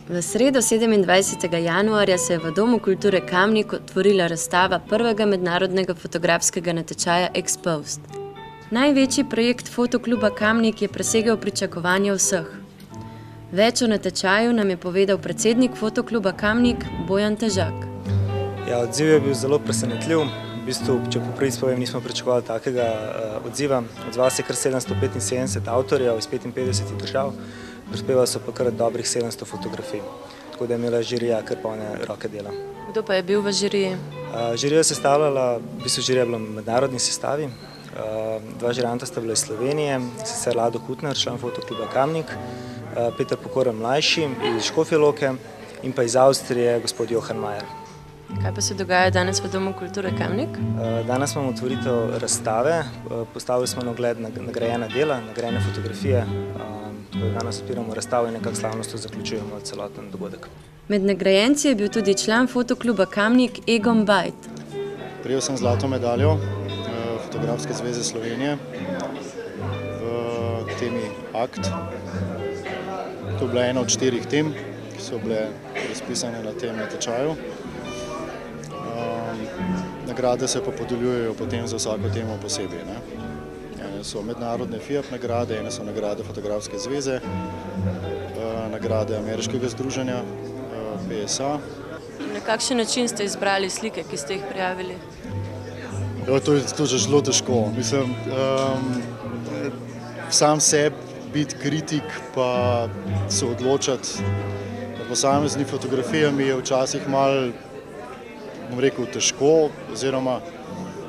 V sredo 27. januarja se je v Domu kulture Kamnik otvorila razstava prvega mednarodnega fotografskega natečaja Exposed. Največji projekt fotokluba Kamnik je presegel pričakovanja vseh. Več o natečaju nam je povedal predsednik fotokluba Kamnik Bojan Težak. Ja, odziv je bil zelo presenetljiv. V bistvu, če po prvi povem, nismo pričakovali takega odziva. Odzvalo se je kar 775 avtorjev iz 55 držav, prispevali so pa kar dobrih 700 fotografij. Tako da je imela žirija kar polne roke dela. Kdo pa je bil v žiriji? Žirija je sestavljala, v bistvu žirija je bila v mednarodni sestavi. Dva žiranta sta bila iz Slovenije, sicer Lado Kutner, član fotokluba Kamnik, Peter Pokorn mlajši iz Škofje Loke in pa iz Avstrije gospod Johan Majer. Kaj pa se dogaja danes v Domu kulture Kamnik? Danes imamo otvoritev razstave, postavili smo na ogled nagrajena dela, nagrajene fotografije. Danes odpiramo razstavo in nekako slavnostno zaključujemo celoten dogodek. Med nagrajenci je bil tudi član fotokluba Kamnik Egon Bajt. Prejel sem zlato medaljo Fotografske zveze Slovenije v temi Akt. To je bila ena od 4 tem, ki so bile razpisane na tem natečaju. Nagrade se pa podeljujejo potem za vsako temo posebej. Ene so mednarodne FIAP nagrade, ene so nagrade Fotografske zveze, nagrade Ameriškega združenja PSA. Na kakšen način ste izbrali slike, ki ste jih prijavili? To je že zelo težko. Mislim, sam sebi biti kritik pa se odločati na posamezni fotografijami je včasih malo, bom rekel, težko, oziroma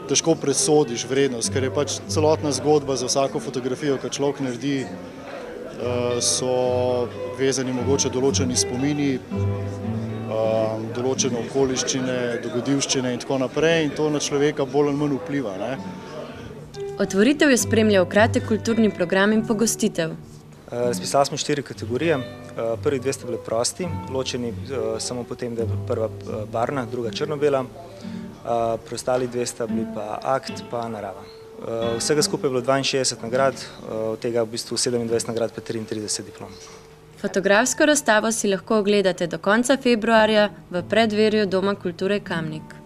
težko presodiš vrednost, ker je pač celotna zgodba za vsako fotografijo, ki človek naredi, so vezani mogoče določeni spomini, določene okoliščine, dogodivščine in tako naprej in to na človeka bolj ali manj vpliva. Otvoritev je spremljal kratek kulturni program in pogostitev. Razpisali smo 4 kategorije. Prvi 2 sta bili prosti, ločeni samo potem, da je prva barvna, druga črno-bela. Preostali 2 sta bili pa Akt pa Narava. Vsega skupaj je bilo 62 nagrad, od tega v bistvu 27 nagrad pa 33 diplom. Fotografsko razstavo si lahko ogledate do konca februarja v preddverju Doma kulture Kamnik.